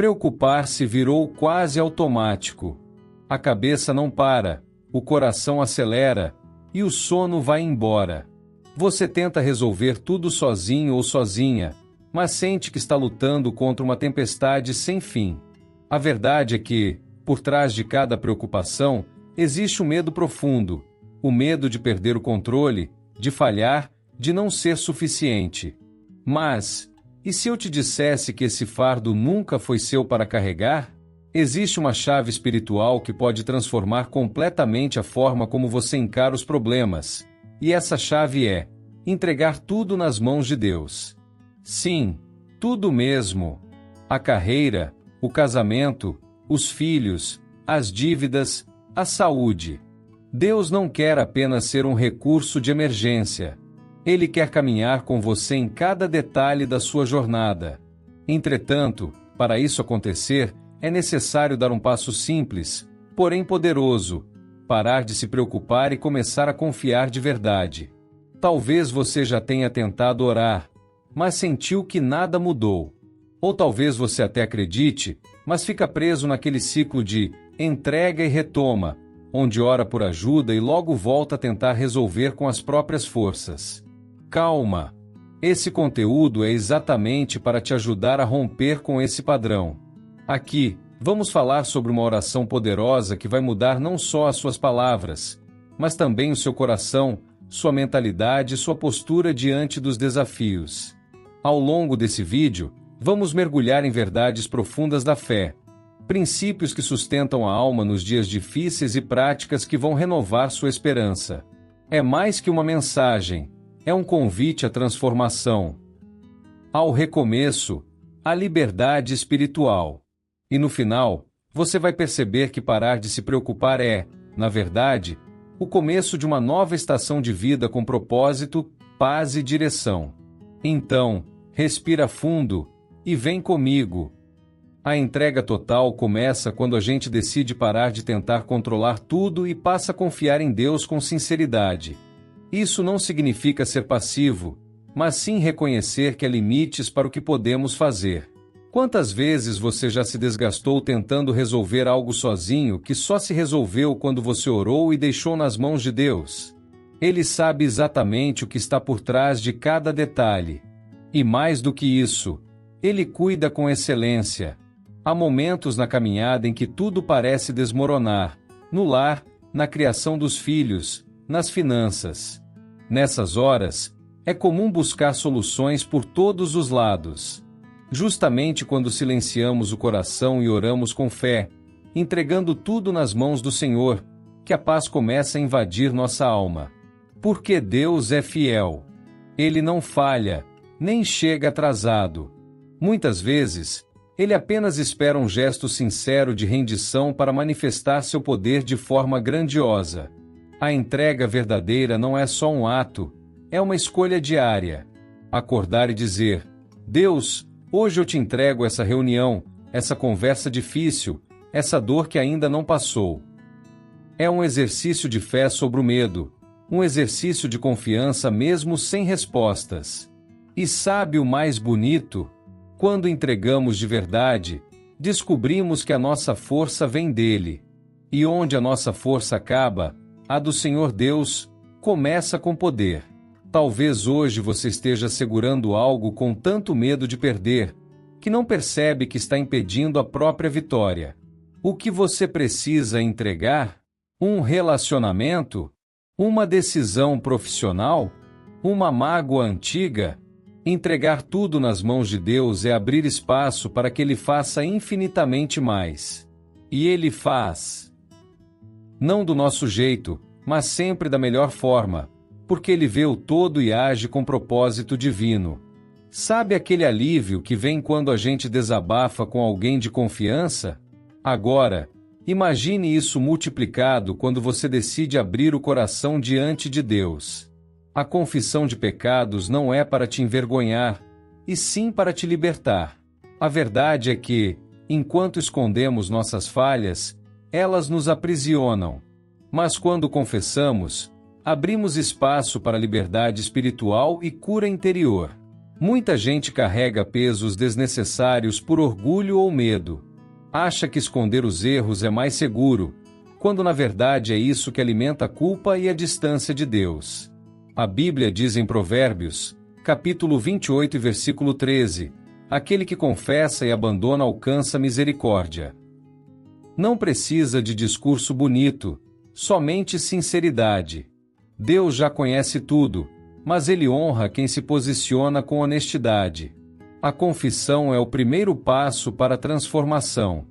Preocupar-se virou quase automático. A cabeça não para, o coração acelera, e o sono vai embora. Você tenta resolver tudo sozinho ou sozinha, mas sente que está lutando contra uma tempestade sem fim. A verdade é que, por trás de cada preocupação, existe um medo profundo, o medo de perder o controle, de falhar, de não ser suficiente. Mas, e se eu te dissesse que esse fardo nunca foi seu para carregar? Existe uma chave espiritual que pode transformar completamente a forma como você encara os problemas. E essa chave é entregar tudo nas mãos de Deus. Sim, tudo mesmo. A carreira, o casamento, os filhos, as dívidas, a saúde. Deus não quer apenas ser um recurso de emergência. Ele quer caminhar com você em cada detalhe da sua jornada. Entretanto, para isso acontecer, é necessário dar um passo simples, porém poderoso, parar de se preocupar e começar a confiar de verdade. Talvez você já tenha tentado orar, mas sentiu que nada mudou. Ou talvez você até acredite, mas fica preso naquele ciclo de entrega e retoma, onde ora por ajuda e logo volta a tentar resolver com as próprias forças. Calma! Esse conteúdo é exatamente para te ajudar a romper com esse padrão. Aqui, vamos falar sobre uma oração poderosa que vai mudar não só as suas palavras, mas também o seu coração, sua mentalidade e sua postura diante dos desafios. Ao longo desse vídeo, vamos mergulhar em verdades profundas da fé, princípios que sustentam a alma nos dias difíceis e práticas que vão renovar sua esperança. É mais que uma mensagem, é um convite à transformação, ao recomeço, à liberdade espiritual. E no final, você vai perceber que parar de se preocupar é, na verdade, o começo de uma nova estação de vida com propósito, paz e direção. Então, respira fundo e vem comigo. A entrega total começa quando a gente decide parar de tentar controlar tudo e passa a confiar em Deus com sinceridade. Isso não significa ser passivo, mas sim reconhecer que há limites para o que podemos fazer. Quantas vezes você já se desgastou tentando resolver algo sozinho que só se resolveu quando você orou e deixou nas mãos de Deus? Ele sabe exatamente o que está por trás de cada detalhe. E mais do que isso, Ele cuida com excelência. Há momentos na caminhada em que tudo parece desmoronar, no lar, na criação dos filhos, nas finanças. Nessas horas, é comum buscar soluções por todos os lados. Justamente quando silenciamos o coração e oramos com fé, entregando tudo nas mãos do Senhor, que a paz começa a invadir nossa alma. Porque Deus é fiel. Ele não falha, nem chega atrasado. Muitas vezes, Ele apenas espera um gesto sincero de rendição para manifestar seu poder de forma grandiosa. A entrega verdadeira não é só um ato, é uma escolha diária. Acordar e dizer: Deus, hoje eu te entrego essa reunião, essa conversa difícil, essa dor que ainda não passou. É um exercício de fé sobre o medo, um exercício de confiança mesmo sem respostas. E sabe o mais bonito? Quando entregamos de verdade, descobrimos que a nossa força vem dele. E onde a nossa força acaba, a do Senhor Deus começa com poder. Talvez hoje você esteja segurando algo com tanto medo de perder, que não percebe que está impedindo a própria vitória. O que você precisa entregar? Um relacionamento? Uma decisão profissional? Uma mágoa antiga? Entregar tudo nas mãos de Deus é abrir espaço para que Ele faça infinitamente mais. E Ele faz. Não do nosso jeito, mas sempre da melhor forma, porque Ele vê o todo e age com propósito divino. Sabe aquele alívio que vem quando a gente desabafa com alguém de confiança? Agora, imagine isso multiplicado quando você decide abrir o coração diante de Deus. A confissão de pecados não é para te envergonhar, e sim para te libertar. A verdade é que, enquanto escondemos nossas falhas, elas nos aprisionam. Mas quando confessamos, abrimos espaço para liberdade espiritual e cura interior. Muita gente carrega pesos desnecessários por orgulho ou medo. Acha que esconder os erros é mais seguro, quando na verdade é isso que alimenta a culpa e a distância de Deus. A Bíblia diz em Provérbios, capítulo 28 e versículo 13, aquele que confessa e abandona alcança misericórdia. Não precisa de discurso bonito, somente sinceridade. Deus já conhece tudo, mas Ele honra quem se posiciona com honestidade. A confissão é o primeiro passo para a transformação.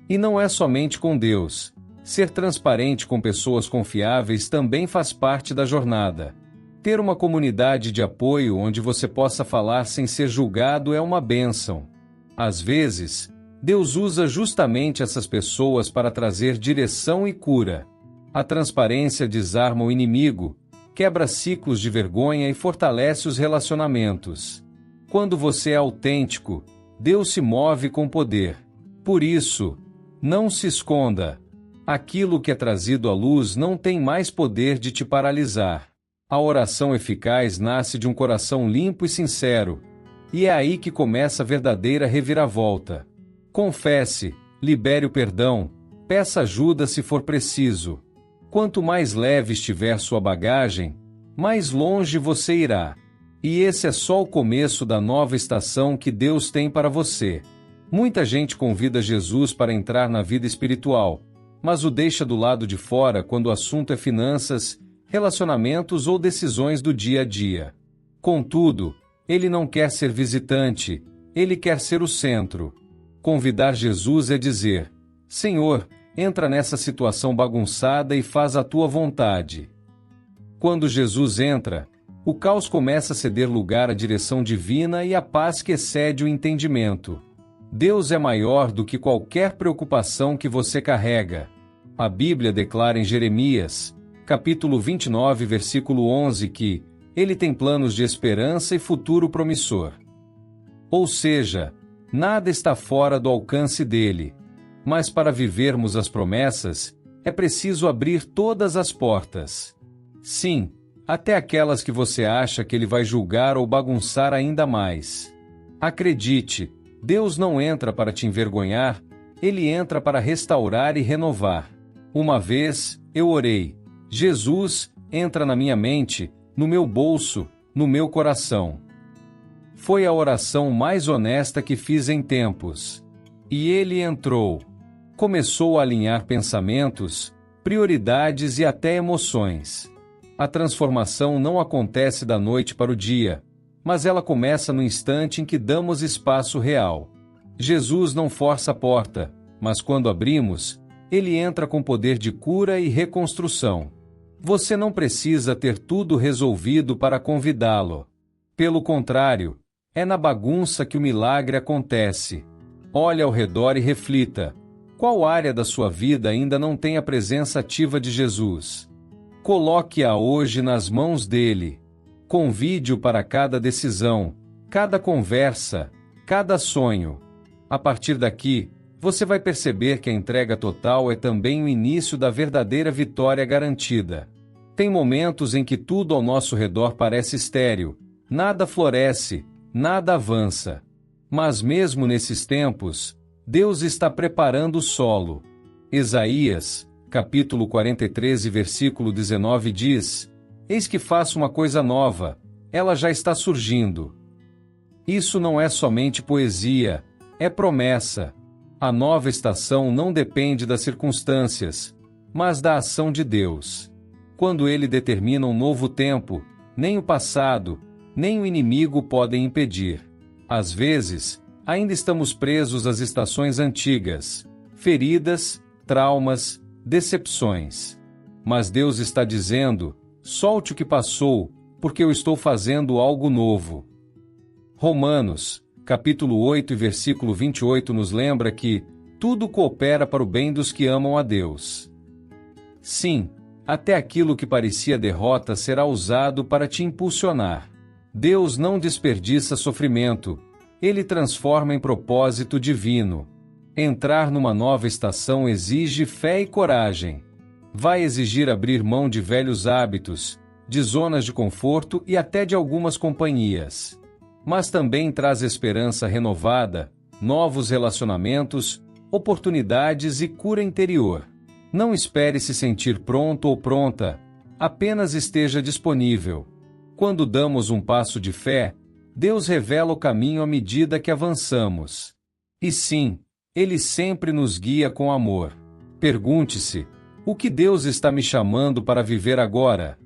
E não é somente com Deus. Ser transparente com pessoas confiáveis também faz parte da jornada. Ter uma comunidade de apoio onde você possa falar sem ser julgado é uma bênção. Às vezes, Deus usa justamente essas pessoas para trazer direção e cura. A transparência desarma o inimigo, quebra ciclos de vergonha e fortalece os relacionamentos. Quando você é autêntico, Deus se move com poder. Por isso, não se esconda. Aquilo que é trazido à luz não tem mais poder de te paralisar. A oração eficaz nasce de um coração limpo e sincero, e é aí que começa a verdadeira reviravolta. Confesse, libere o perdão, peça ajuda se for preciso. Quanto mais leve estiver sua bagagem, mais longe você irá. E esse é só o começo da nova estação que Deus tem para você. Muita gente convida Jesus para entrar na vida espiritual, mas o deixa do lado de fora quando o assunto é finanças, relacionamentos ou decisões do dia a dia. Contudo, Ele não quer ser visitante, Ele quer ser o centro. Convidar Jesus é dizer: Senhor, entra nessa situação bagunçada e faz a tua vontade. Quando Jesus entra, o caos começa a ceder lugar à direção divina e à paz que excede o entendimento. Deus é maior do que qualquer preocupação que você carrega. A Bíblia declara em Jeremias, capítulo 29, versículo 11, que Ele tem planos de esperança e futuro promissor. Ou seja, nada está fora do alcance dele. Mas para vivermos as promessas, é preciso abrir todas as portas. Sim, até aquelas que você acha que Ele vai julgar ou bagunçar ainda mais. Acredite, Deus não entra para te envergonhar, Ele entra para restaurar e renovar. Uma vez, eu orei: Jesus, entra na minha mente, no meu bolso, no meu coração. Foi a oração mais honesta que fiz em tempos. E Ele entrou. Começou a alinhar pensamentos, prioridades e até emoções. A transformação não acontece da noite para o dia, mas ela começa no instante em que damos espaço real. Jesus não força a porta, mas quando abrimos, Ele entra com poder de cura e reconstrução. Você não precisa ter tudo resolvido para convidá-lo. Pelo contrário, é na bagunça que o milagre acontece. Olhe ao redor e reflita: qual área da sua vida ainda não tem a presença ativa de Jesus? Coloque-a hoje nas mãos dele. Convide-o para cada decisão, cada conversa, cada sonho. A partir daqui, você vai perceber que a entrega total é também o início da verdadeira vitória garantida. Tem momentos em que tudo ao nosso redor parece estéril, nada floresce, nada avança. Mas mesmo nesses tempos, Deus está preparando o solo. Isaías, capítulo 43 e versículo 19 diz: Eis que faço uma coisa nova, ela já está surgindo. Isso não é somente poesia, é promessa. A nova estação não depende das circunstâncias, mas da ação de Deus. Quando Ele determina um novo tempo, nem o passado, nem o inimigo podem impedir. Às vezes, ainda estamos presos às estações antigas, feridas, traumas, decepções. Mas Deus está dizendo: solte o que passou, porque eu estou fazendo algo novo. Romanos, capítulo 8 e versículo 28 nos lembra que tudo coopera para o bem dos que amam a Deus. Sim, até aquilo que parecia derrota será usado para te impulsionar. Deus não desperdiça sofrimento, Ele transforma em propósito divino. Entrar numa nova estação exige fé e coragem. Vai exigir abrir mão de velhos hábitos, de zonas de conforto e até de algumas companhias. mas também traz esperança renovada, novos relacionamentos, oportunidades e cura interior. Não espere se sentir pronto ou pronta, apenas esteja disponível. Quando damos um passo de fé, Deus revela o caminho à medida que avançamos. E sim, Ele sempre nos guia com amor. Pergunte-se: o que Deus está me chamando para viver agora?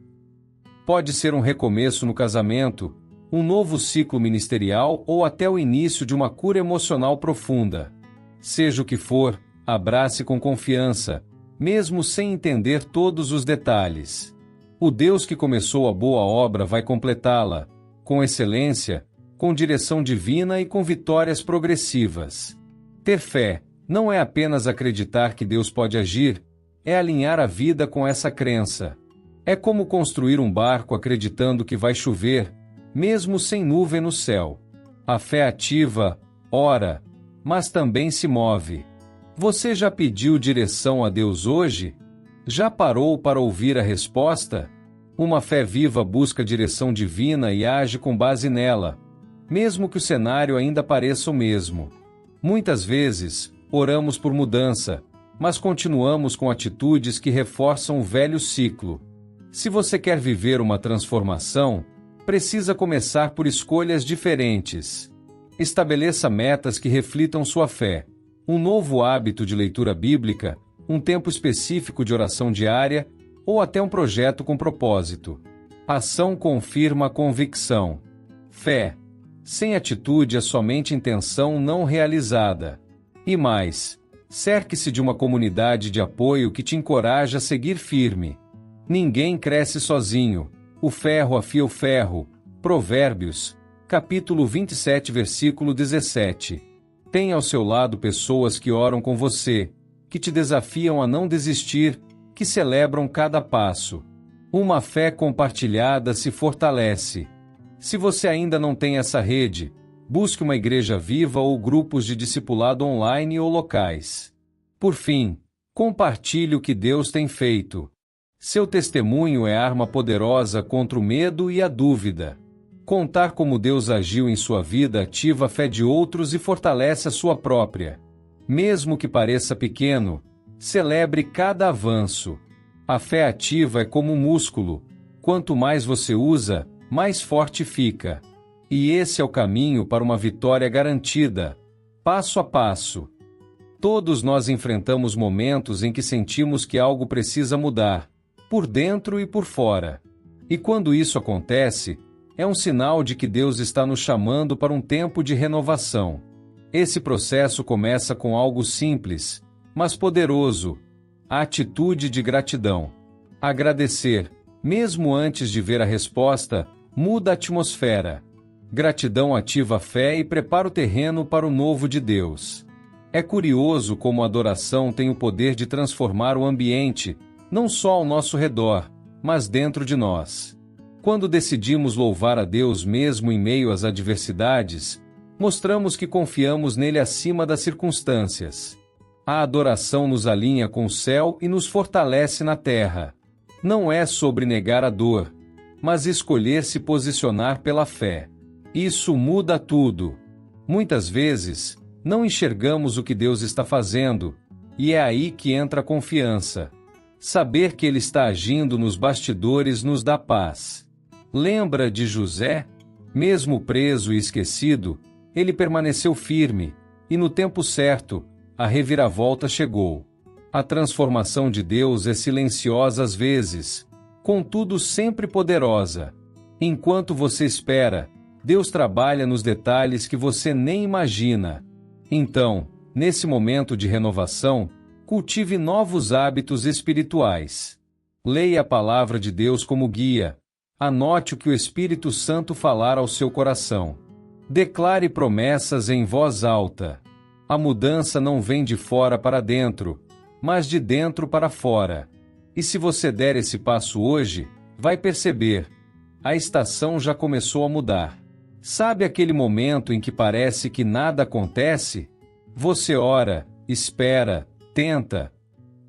Pode ser um recomeço no casamento, um novo ciclo ministerial ou até o início de uma cura emocional profunda. Seja o que for, abrace com confiança, mesmo sem entender todos os detalhes. O Deus que começou a boa obra vai completá-la, com excelência, com direção divina e com vitórias progressivas. Ter fé não é apenas acreditar que Deus pode agir, é alinhar a vida com essa crença. É como construir um barco acreditando que vai chover, mesmo sem nuvem no céu. A fé ativa, ora, mas também se move. Você já pediu direção a Deus hoje? Já parou para ouvir a resposta? Uma fé viva busca direção divina e age com base nela, mesmo que o cenário ainda pareça o mesmo. Muitas vezes, oramos por mudança, mas continuamos com atitudes que reforçam o velho ciclo. Se você quer viver uma transformação, precisa começar por escolhas diferentes. Estabeleça metas que reflitam sua fé, um novo hábito de leitura bíblica, um tempo específico de oração diária ou até um projeto com propósito. Ação confirma a convicção. Fé. Sem atitude é somente intenção não realizada. E mais, cerque-se de uma comunidade de apoio que te encoraja a seguir firme. Ninguém cresce sozinho. O ferro afia o ferro. Provérbios, capítulo 27, versículo 17. Tenha ao seu lado pessoas que oram com você, que te desafiam a não desistir, que celebram cada passo. Uma fé compartilhada se fortalece. Se você ainda não tem essa rede, busque uma igreja viva ou grupos de discipulado online ou locais. Por fim, compartilhe o que Deus tem feito. Seu testemunho é arma poderosa contra o medo e a dúvida. Contar como Deus agiu em sua vida ativa a fé de outros e fortalece a sua própria. Mesmo que pareça pequeno, celebre cada avanço. A fé ativa é como um músculo. Quanto mais você usa, mais forte fica. E esse é o caminho para uma vitória garantida, passo a passo. Todos nós enfrentamos momentos em que sentimos que algo precisa mudar, por dentro e por fora. E quando isso acontece, é um sinal de que Deus está nos chamando para um tempo de renovação. Esse processo começa com algo simples, mas poderoso: a atitude de gratidão. Agradecer, mesmo antes de ver a resposta, muda a atmosfera. Gratidão ativa a fé e prepara o terreno para o novo de Deus. É curioso como a adoração tem o poder de transformar o ambiente, não só ao nosso redor, mas dentro de nós. Quando decidimos louvar a Deus mesmo em meio às adversidades, mostramos que confiamos nele acima das circunstâncias. A adoração nos alinha com o céu e nos fortalece na terra. Não é sobre negar a dor, mas escolher se posicionar pela fé. Isso muda tudo. Muitas vezes, não enxergamos o que Deus está fazendo, e é aí que entra a confiança. Saber que Ele está agindo nos bastidores nos dá paz. Lembra de José? Mesmo preso e esquecido, ele permaneceu firme, e no tempo certo, a reviravolta chegou. A transformação de Deus é silenciosa às vezes, contudo sempre poderosa. Enquanto você espera, Deus trabalha nos detalhes que você nem imagina. Então, nesse momento de renovação, cultive novos hábitos espirituais. Leia a palavra de Deus como guia. Anote o que o Espírito Santo falar ao seu coração. Declare promessas em voz alta. A mudança não vem de fora para dentro, mas de dentro para fora. E se você der esse passo hoje, vai perceber: a estação já começou a mudar. Sabe aquele momento em que parece que nada acontece? Você ora, espera, tenta,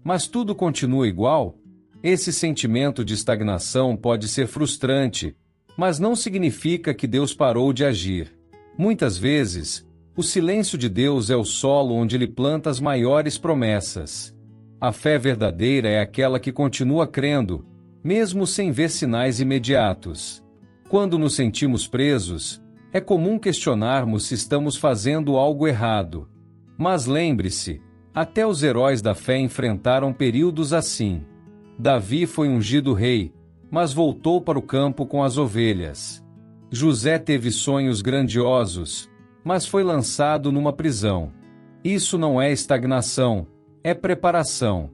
mas tudo continua igual? Esse sentimento de estagnação pode ser frustrante, mas não significa que Deus parou de agir. Muitas vezes, o silêncio de Deus é o solo onde Ele planta as maiores promessas. A fé verdadeira é aquela que continua crendo, mesmo sem ver sinais imediatos. Quando nos sentimos presos, é comum questionarmos se estamos fazendo algo errado. Mas lembre-se, até os heróis da fé enfrentaram períodos assim. Davi foi ungido rei, mas voltou para o campo com as ovelhas. José teve sonhos grandiosos, mas foi lançado numa prisão. Isso não é estagnação, é preparação.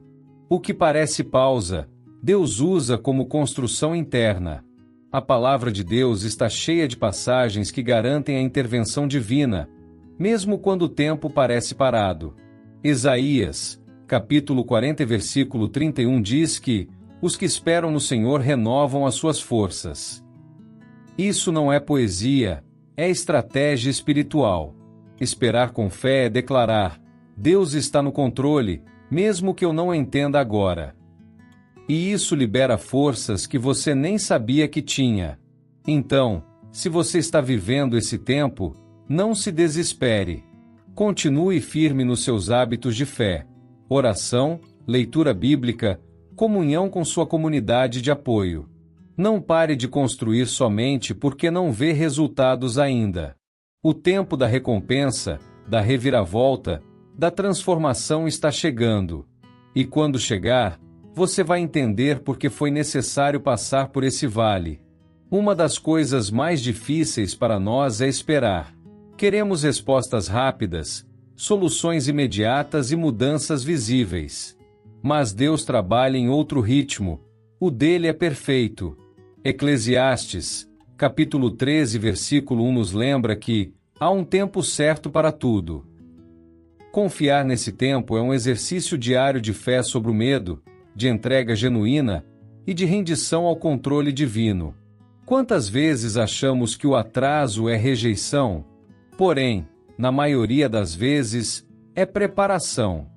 O que parece pausa, Deus usa como construção interna. A palavra de Deus está cheia de passagens que garantem a intervenção divina, mesmo quando o tempo parece parado. Isaías, capítulo 40, versículo 31 diz que os que esperam no Senhor renovam as suas forças. Isso não é poesia, é estratégia espiritual. Esperar com fé é declarar: Deus está no controle, mesmo que eu não entenda agora. E isso libera forças que você nem sabia que tinha. Então, se você está vivendo esse tempo, não se desespere. Continue firme nos seus hábitos de fé. Oração, leitura bíblica, comunhão com sua comunidade de apoio. Não pare de construir somente porque não vê resultados ainda. O tempo da recompensa, da reviravolta, da transformação está chegando. E quando chegar, você vai entender por que foi necessário passar por esse vale. Uma das coisas mais difíceis para nós é esperar. Queremos respostas rápidas, soluções imediatas e mudanças visíveis. Mas Deus trabalha em outro ritmo. O dele é perfeito. Eclesiastes, capítulo 13, versículo 1 nos lembra que há um tempo certo para tudo. Confiar nesse tempo é um exercício diário de fé sobre o medo, de entrega genuína e de rendição ao controle divino. Quantas vezes achamos que o atraso é rejeição? Porém, na maioria das vezes, é preparação.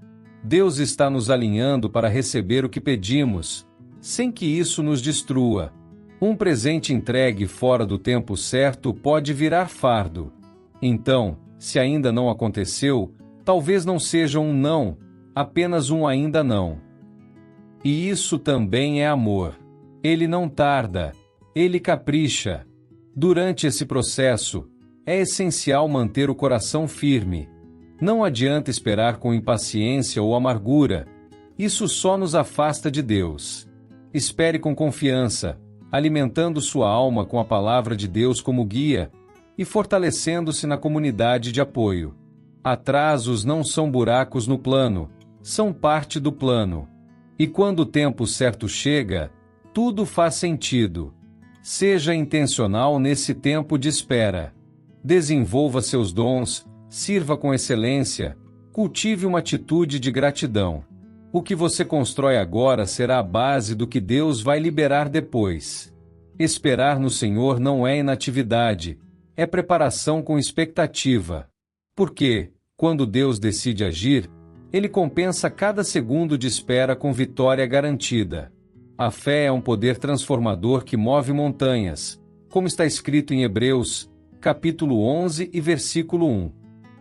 Deus está nos alinhando para receber o que pedimos, sem que isso nos destrua. Um presente entregue fora do tempo certo pode virar fardo. Então, se ainda não aconteceu, talvez não seja um não, apenas um ainda não. E isso também é amor. Ele não tarda, ele capricha. Durante esse processo, é essencial manter o coração firme. Não adianta esperar com impaciência ou amargura. Isso só nos afasta de Deus. Espere com confiança, alimentando sua alma com a palavra de Deus como guia e fortalecendo-se na comunidade de apoio. Atrasos não são buracos no plano, são parte do plano. E quando o tempo certo chega, tudo faz sentido. Seja intencional nesse tempo de espera. Desenvolva seus dons, sirva com excelência, cultive uma atitude de gratidão. O que você constrói agora será a base do que Deus vai liberar depois. Esperar no Senhor não é inatividade, é preparação com expectativa. Porque, quando Deus decide agir, Ele compensa cada segundo de espera com vitória garantida. A fé é um poder transformador que move montanhas, como está escrito em Hebreus, capítulo 11 e versículo 1.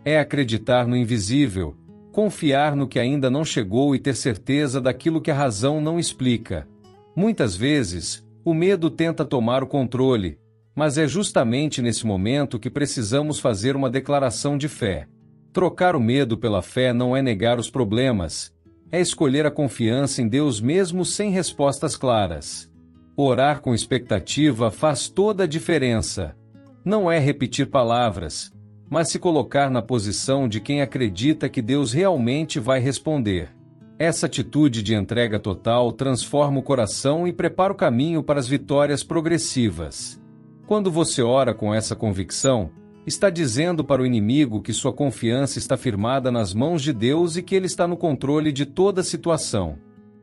É acreditar no invisível, confiar no que ainda não chegou e ter certeza daquilo que a razão não explica. Muitas vezes, o medo tenta tomar o controle, mas é justamente nesse momento que precisamos fazer uma declaração de fé. Trocar o medo pela fé não é negar os problemas, é escolher a confiança em Deus mesmo sem respostas claras. Orar com expectativa faz toda a diferença. Não é repetir palavras, mas se colocar na posição de quem acredita que Deus realmente vai responder. Essa atitude de entrega total transforma o coração e prepara o caminho para as vitórias progressivas. Quando você ora com essa convicção, está dizendo para o inimigo que sua confiança está firmada nas mãos de Deus e que Ele está no controle de toda a situação.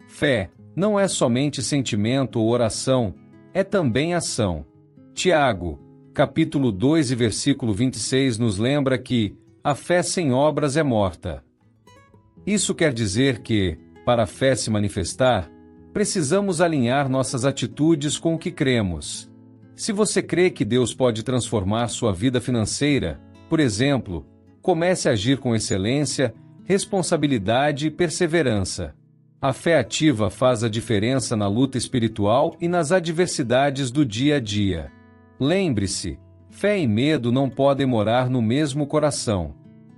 Fé não é somente sentimento ou oração, é também ação. Tiago, capítulo 2 e versículo 26 nos lembra que a fé sem obras é morta. Isso quer dizer que, para a fé se manifestar, precisamos alinhar nossas atitudes com o que cremos. Se você crê que Deus pode transformar sua vida financeira, Por exemplo, comece a agir com excelência, responsabilidade e perseverança. A fé ativa faz a diferença na luta espiritual e nas adversidades do dia a dia. Lembre-se, fé e medo não podem morar no mesmo coração.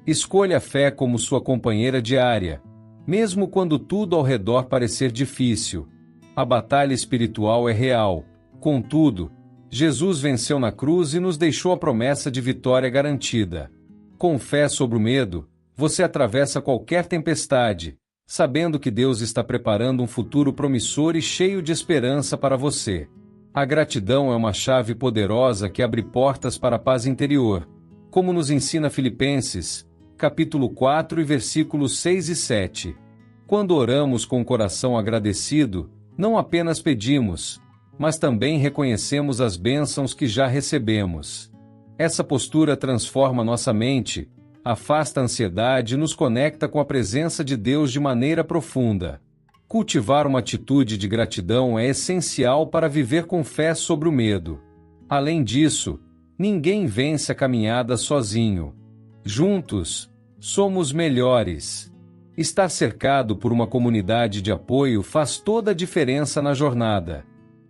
Escolha a fé como sua companheira diária, mesmo quando tudo ao redor parecer difícil. A batalha espiritual é real. Contudo, Jesus venceu na cruz e nos deixou a promessa de vitória garantida. Com fé sobre o medo, você atravessa qualquer tempestade, sabendo que Deus está preparando um futuro promissor e cheio de esperança para você. A gratidão é uma chave poderosa que abre portas para a paz interior, como nos ensina Filipenses, capítulo 4 e versículos 6 e 7. Quando oramos com o coração agradecido, não apenas pedimos, mas também reconhecemos as bênçãos que já recebemos. Essa postura transforma nossa mente, afasta a ansiedade e nos conecta com a presença de Deus de maneira profunda. Cultivar uma atitude de gratidão é essencial para viver com fé sobre o medo. Além disso, ninguém vence a caminhada sozinho. Juntos, somos melhores. Estar cercado por uma comunidade de apoio faz toda a diferença na jornada.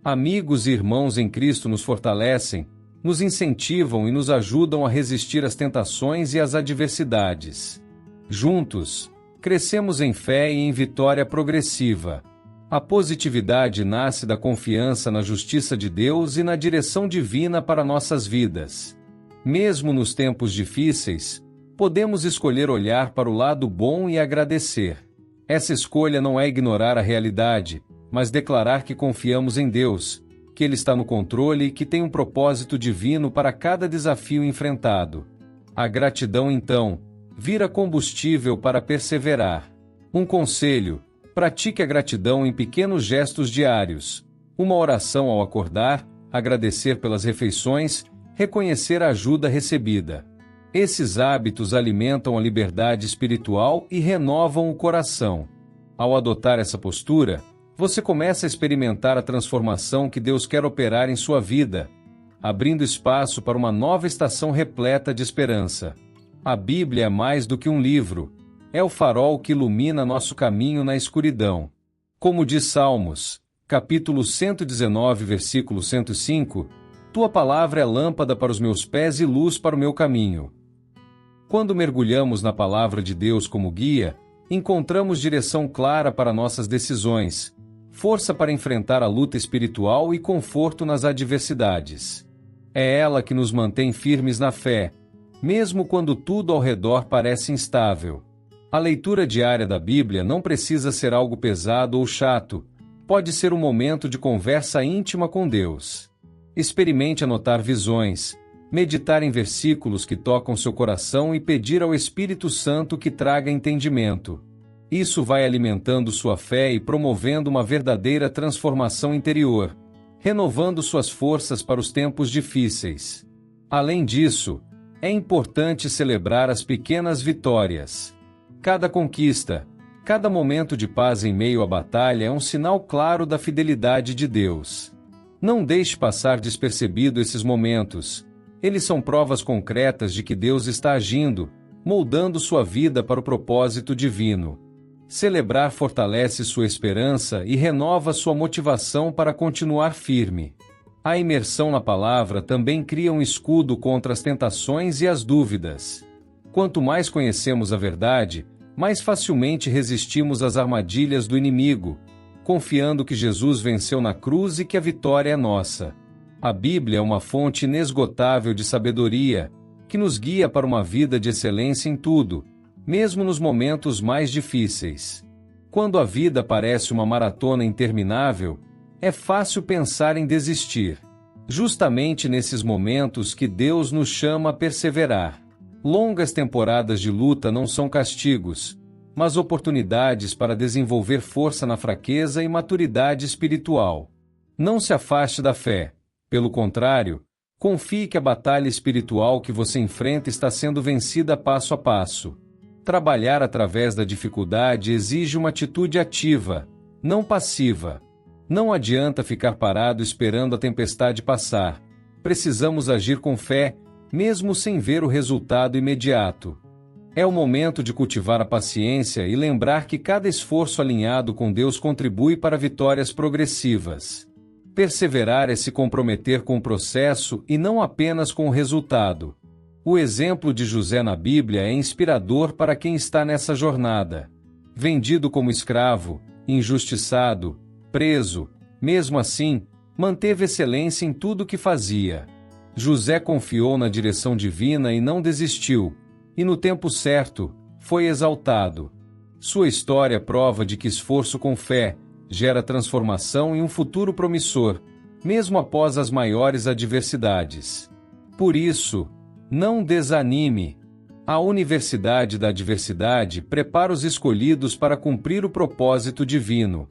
Amigos e irmãos em Cristo nos fortalecem, nos incentivam e nos ajudam a resistir às tentações e às adversidades. Juntos, crescemos em fé e em vitória progressiva. A positividade nasce da confiança na justiça de Deus e na direção divina para nossas vidas. Mesmo nos tempos difíceis, podemos escolher olhar para o lado bom e agradecer. Essa escolha não é ignorar a realidade, mas declarar que confiamos em Deus, que Ele está no controle e que tem um propósito divino para cada desafio enfrentado. A gratidão, então, vira combustível para perseverar. Um conselho: pratique a gratidão em pequenos gestos diários. Uma oração ao acordar, agradecer pelas refeições, reconhecer a ajuda recebida. Esses hábitos alimentam a liberdade espiritual e renovam o coração. Ao adotar essa postura, você começa a experimentar a transformação que Deus quer operar em sua vida, abrindo espaço para uma nova estação repleta de esperança. A Bíblia é mais do que um livro, é o farol que ilumina nosso caminho na escuridão. Como diz Salmos, capítulo 119, versículo 105, Tua palavra é lâmpada para os meus pés e luz para o meu caminho. Quando mergulhamos na palavra de Deus como guia, encontramos direção clara para nossas decisões, força para enfrentar a luta espiritual e conforto nas adversidades. É ela que nos mantém firmes na fé, mesmo quando tudo ao redor parece instável. A leitura diária da Bíblia não precisa ser algo pesado ou chato, pode ser um momento de conversa íntima com Deus. Experimente anotar visões, meditar em versículos que tocam seu coração e pedir ao Espírito Santo que traga entendimento. Isso vai alimentando sua fé e promovendo uma verdadeira transformação interior, renovando suas forças para os tempos difíceis. Além disso, é importante celebrar as pequenas vitórias. Cada conquista, cada momento de paz em meio à batalha é um sinal claro da fidelidade de Deus. Não deixe passar despercebido esses momentos. Eles são provas concretas de que Deus está agindo, moldando sua vida para o propósito divino. Celebrar fortalece sua esperança e renova sua motivação para continuar firme. A imersão na palavra também cria um escudo contra as tentações e as dúvidas. Quanto mais conhecemos a verdade, mais facilmente resistimos às armadilhas do inimigo, confiando que Jesus venceu na cruz e que a vitória é nossa. A Bíblia é uma fonte inesgotável de sabedoria, que nos guia para uma vida de excelência em tudo, mesmo nos momentos mais difíceis. Quando a vida parece uma maratona interminável, é fácil pensar em desistir. Justamente nesses momentos que Deus nos chama a perseverar. Longas temporadas de luta não são castigos, mas oportunidades para desenvolver força na fraqueza e maturidade espiritual. Não se afaste da fé. Pelo contrário, confie que a batalha espiritual que você enfrenta está sendo vencida passo a passo. Trabalhar através da dificuldade exige uma atitude ativa, não passiva. Não adianta ficar parado esperando a tempestade passar. Precisamos agir com fé, mesmo sem ver o resultado imediato. É o momento de cultivar a paciência e lembrar que cada esforço alinhado com Deus contribui para vitórias progressivas. Perseverar é se comprometer com o processo e não apenas com o resultado. O exemplo de José na Bíblia é inspirador para quem está nessa jornada. Vendido como escravo, injustiçado, preso, mesmo assim, manteve excelência em tudo o que fazia. José confiou na direção divina e não desistiu, e no tempo certo, foi exaltado. Sua história prova de que esforço com fé gera transformação e um futuro promissor, mesmo após as maiores adversidades. Por isso, não desanime. A Universidade da Adversidade prepara os escolhidos para cumprir o propósito divino.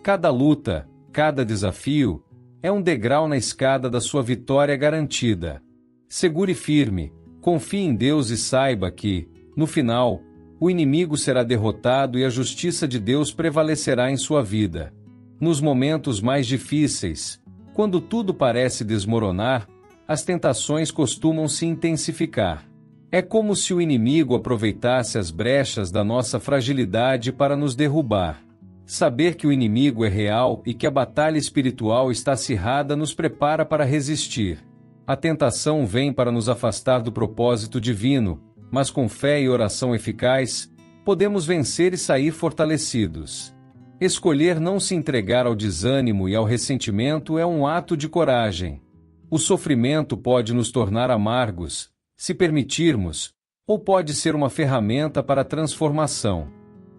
Cada luta, cada desafio, é um degrau na escada da sua vitória garantida. Segure firme, confie em Deus e saiba que, no final, o inimigo será derrotado e a justiça de Deus prevalecerá em sua vida. Nos momentos mais difíceis, quando tudo parece desmoronar, as tentações costumam se intensificar. É como se o inimigo aproveitasse as brechas da nossa fragilidade para nos derrubar. Saber que o inimigo é real e que a batalha espiritual está acirrada nos prepara para resistir. A tentação vem para nos afastar do propósito divino, mas com fé e oração eficaz, podemos vencer e sair fortalecidos. Escolher não se entregar ao desânimo e ao ressentimento é um ato de coragem. O sofrimento pode nos tornar amargos, se permitirmos, ou pode ser uma ferramenta para a transformação.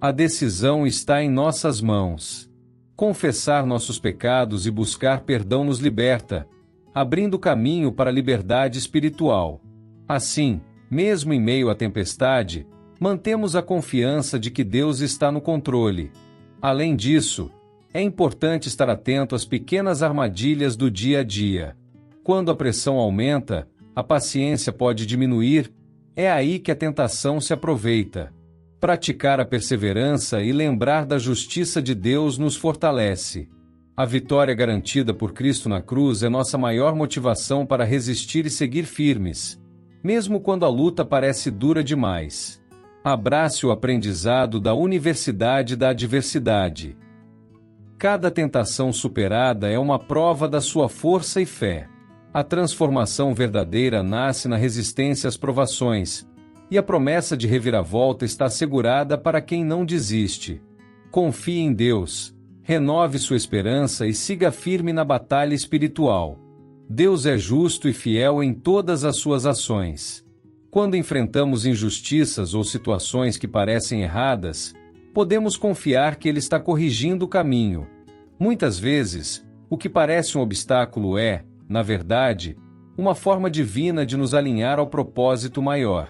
A decisão está em nossas mãos. Confessar nossos pecados e buscar perdão nos liberta, abrindo caminho para a liberdade espiritual. Assim, mesmo em meio à tempestade, mantemos a confiança de que Deus está no controle. Além disso, é importante estar atento às pequenas armadilhas do dia a dia. Quando a pressão aumenta, a paciência pode diminuir, é aí que a tentação se aproveita. Praticar a perseverança e lembrar da justiça de Deus nos fortalece. A vitória garantida por Cristo na cruz é nossa maior motivação para resistir e seguir firmes, mesmo quando a luta parece dura demais. Abrace o aprendizado da Universidade da Adversidade. Cada tentação superada é uma prova da sua força e fé. A transformação verdadeira nasce na resistência às provações, e a promessa de reviravolta está assegurada para quem não desiste. Confie em Deus, renove sua esperança e siga firme na batalha espiritual. Deus é justo e fiel em todas as suas ações. Quando enfrentamos injustiças ou situações que parecem erradas, podemos confiar que Ele está corrigindo o caminho. Muitas vezes, o que parece um obstáculo é, na verdade, uma forma divina de nos alinhar ao propósito maior.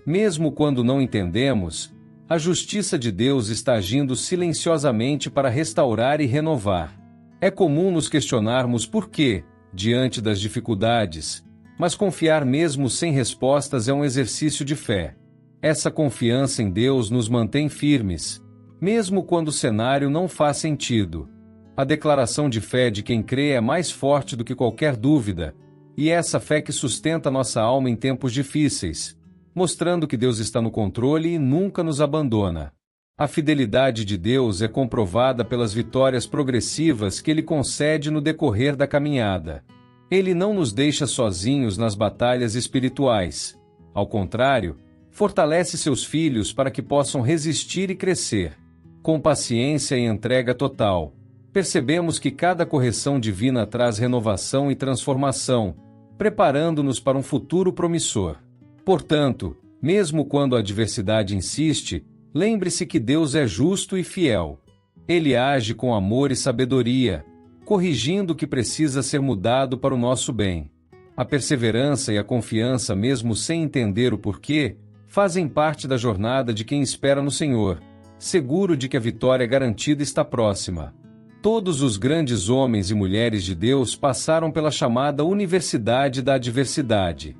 Mesmo quando não entendemos, a justiça de Deus está agindo silenciosamente para restaurar e renovar. É comum nos questionarmos por quê, diante das dificuldades, mas confiar mesmo sem respostas é um exercício de fé. Essa confiança em Deus nos mantém firmes, mesmo quando o cenário não faz sentido. A declaração de fé de quem crê é mais forte do que qualquer dúvida, e é essa fé que sustenta nossa alma em tempos difíceis, mostrando que Deus está no controle e nunca nos abandona. A fidelidade de Deus é comprovada pelas vitórias progressivas que Ele concede no decorrer da caminhada. Ele não nos deixa sozinhos nas batalhas espirituais. Ao contrário, fortalece seus filhos para que possam resistir e crescer. Com paciência e entrega total, percebemos que cada correção divina traz renovação e transformação, preparando-nos para um futuro promissor. Portanto, mesmo quando a adversidade insiste, lembre-se que Deus é justo e fiel. Ele age com amor e sabedoria, corrigindo o que precisa ser mudado para o nosso bem. A perseverança e a confiança, mesmo sem entender o porquê, fazem parte da jornada de quem espera no Senhor, seguro de que a vitória garantida está próxima. Todos os grandes homens e mulheres de Deus passaram pela chamada Universidade da Adversidade.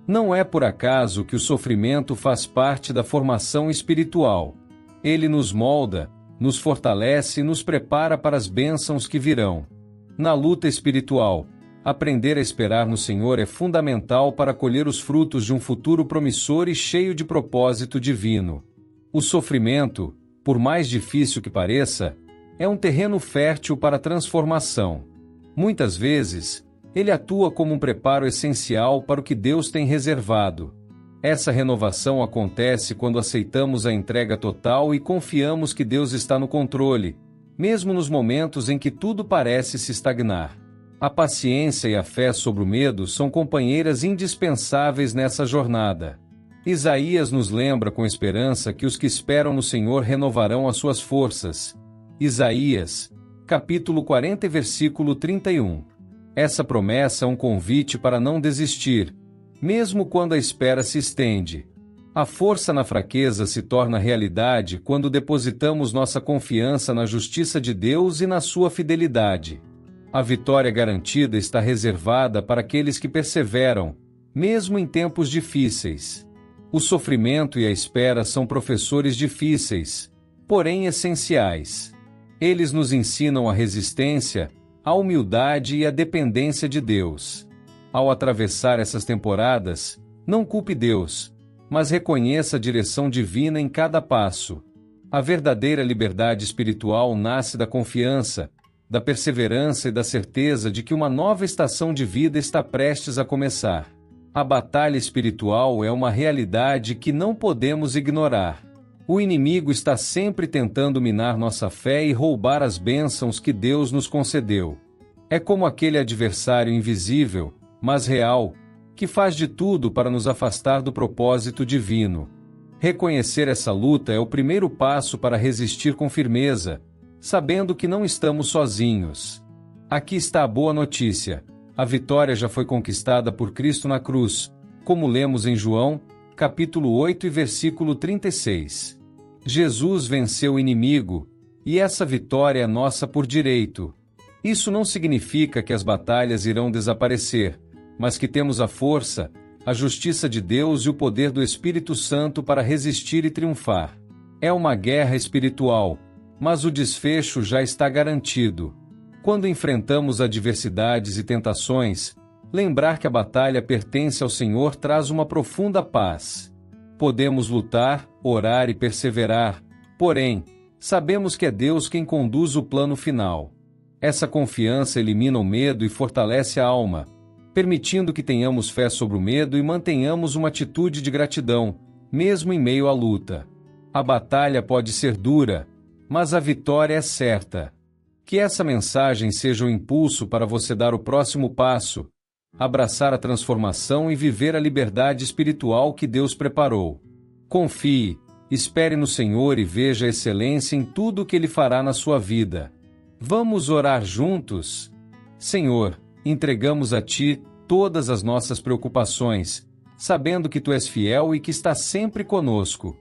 Não é por acaso que o sofrimento faz parte da formação espiritual. Ele nos molda, nos fortalece e nos prepara para as bênçãos que virão. Na luta espiritual, Aprender a esperar no Senhor é fundamental para colher os frutos de um futuro promissor e cheio de propósito divino. O sofrimento, por mais difícil que pareça, é um terreno fértil para a transformação. Muitas vezes, ele atua como um preparo essencial para o que Deus tem reservado. Essa renovação acontece quando aceitamos a entrega total e confiamos que Deus está no controle, mesmo nos momentos em que tudo parece se estagnar. A paciência e a fé sobre o medo são companheiras indispensáveis nessa jornada. Isaías nos lembra com esperança que os que esperam no Senhor renovarão as suas forças. Isaías, capítulo 40, versículo 31. Essa promessa é um convite para não desistir, mesmo quando a espera se estende. A força na fraqueza se torna realidade quando depositamos nossa confiança na justiça de Deus e na sua fidelidade. A vitória garantida está reservada para aqueles que perseveram, mesmo em tempos difíceis. O sofrimento e a espera são professores difíceis, porém essenciais. Eles nos ensinam a resistência, a humildade e a dependência de Deus. Ao atravessar essas temporadas, não culpe Deus, mas reconheça a direção divina em cada passo. A verdadeira liberdade espiritual nasce da confiança, da perseverança e da certeza de que uma nova estação de vida está prestes a começar. A batalha espiritual é uma realidade que não podemos ignorar. O inimigo está sempre tentando minar nossa fé e roubar as bênçãos que Deus nos concedeu. É como aquele adversário invisível, mas real, que faz de tudo para nos afastar do propósito divino. Reconhecer essa luta é o primeiro passo para resistir com firmeza, sabendo que não estamos sozinhos. Aqui está a boa notícia: a vitória já foi conquistada por Cristo na cruz, como lemos em João, capítulo 8 e versículo 36. Jesus venceu o inimigo, e essa vitória é nossa por direito. Isso não significa que as batalhas irão desaparecer, mas que temos a força, a justiça de Deus e o poder do Espírito Santo para resistir e triunfar. É uma guerra espiritual, mas o desfecho já está garantido. Quando enfrentamos adversidades e tentações, lembrar que a batalha pertence ao Senhor traz uma profunda paz. Podemos lutar, orar e perseverar, porém, sabemos que é Deus quem conduz o plano final. Essa confiança elimina o medo e fortalece a alma, permitindo que tenhamos fé sobre o medo e mantenhamos uma atitude de gratidão, mesmo em meio à luta. A batalha pode ser dura, mas a vitória é certa. Que essa mensagem seja um impulso para você dar o próximo passo, abraçar a transformação e viver a liberdade espiritual que Deus preparou. Confie, espere no Senhor e veja a excelência em tudo o que Ele fará na sua vida. Vamos orar juntos? Senhor, entregamos a Ti todas as nossas preocupações, sabendo que Tu és fiel e que estás sempre conosco.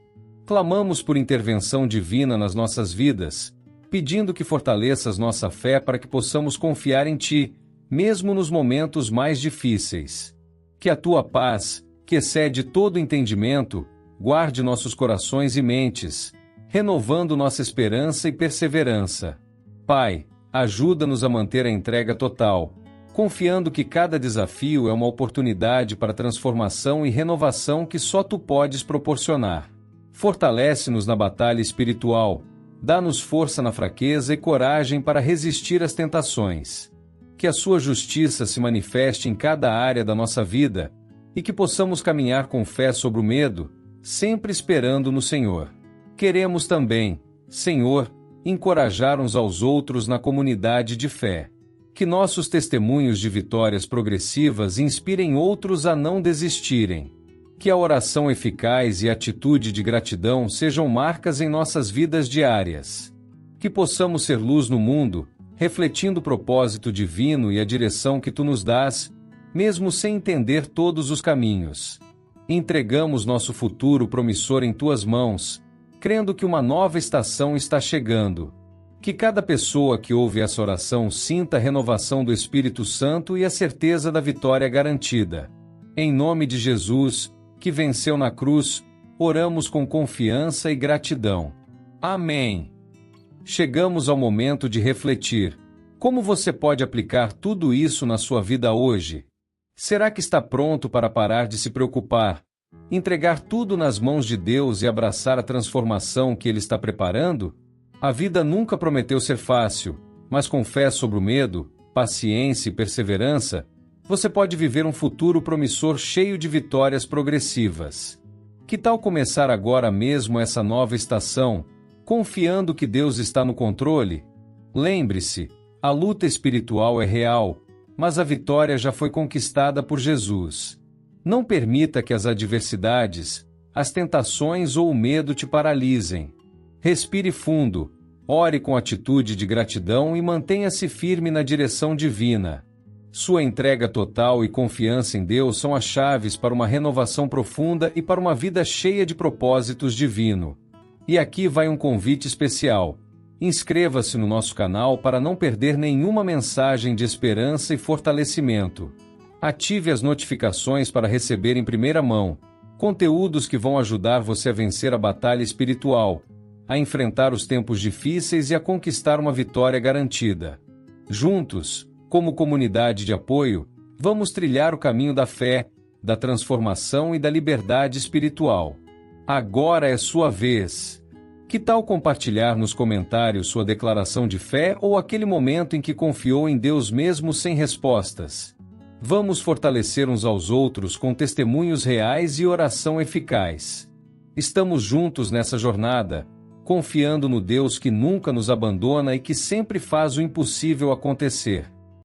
Clamamos por intervenção divina nas nossas vidas, pedindo que fortaleças nossa fé para que possamos confiar em Ti, mesmo nos momentos mais difíceis. Que a Tua paz, que excede todo entendimento, guarde nossos corações e mentes, renovando nossa esperança e perseverança. Pai, ajuda-nos a manter a entrega total, confiando que cada desafio é uma oportunidade para transformação e renovação que só Tu podes proporcionar. Fortalece-nos na batalha espiritual, dá-nos força na fraqueza e coragem para resistir às tentações. Que a Sua justiça se manifeste em cada área da nossa vida, e que possamos caminhar com fé sobre o medo, sempre esperando no Senhor. Queremos também, Senhor, encorajar uns aos outros na comunidade de fé. Que nossos testemunhos de vitórias progressivas inspirem outros a não desistirem. Que a oração eficaz e a atitude de gratidão sejam marcas em nossas vidas diárias. Que possamos ser luz no mundo, refletindo o propósito divino e a direção que Tu nos dás, mesmo sem entender todos os caminhos. Entregamos nosso futuro promissor em Tuas mãos, crendo que uma nova estação está chegando. Que cada pessoa que ouve essa oração sinta a renovação do Espírito Santo e a certeza da vitória garantida. Em nome de Jesus, que venceu na cruz, oramos com confiança e gratidão. Amém. Chegamos ao momento de refletir. Como você pode aplicar tudo isso na sua vida hoje? Será que está pronto para parar de se preocupar, entregar tudo nas mãos de Deus e abraçar a transformação que Ele está preparando? A vida nunca prometeu ser fácil, mas com fé sobre o medo, paciência e perseverança, você pode viver um futuro promissor cheio de vitórias progressivas. Que tal começar agora mesmo essa nova estação, confiando que Deus está no controle? Lembre-se, a luta espiritual é real, mas a vitória já foi conquistada por Jesus. Não permita que as adversidades, as tentações ou o medo te paralisem. Respire fundo, ore com atitude de gratidão e mantenha-se firme na direção divina. Sua entrega total e confiança em Deus são as chaves para uma renovação profunda e para uma vida cheia de propósitos divinos. E aqui vai um convite especial. Inscreva-se no nosso canal para não perder nenhuma mensagem de esperança e fortalecimento. Ative as notificações para receber em primeira mão conteúdos que vão ajudar você a vencer a batalha espiritual, a enfrentar os tempos difíceis e a conquistar uma vitória garantida. Juntos, como comunidade de apoio, vamos trilhar o caminho da fé, da transformação e da liberdade espiritual. Agora é sua vez. Que tal compartilhar nos comentários sua declaração de fé ou aquele momento em que confiou em Deus mesmo sem respostas? Vamos fortalecer uns aos outros com testemunhos reais e oração eficaz. Estamos juntos nessa jornada, confiando no Deus que nunca nos abandona e que sempre faz o impossível acontecer.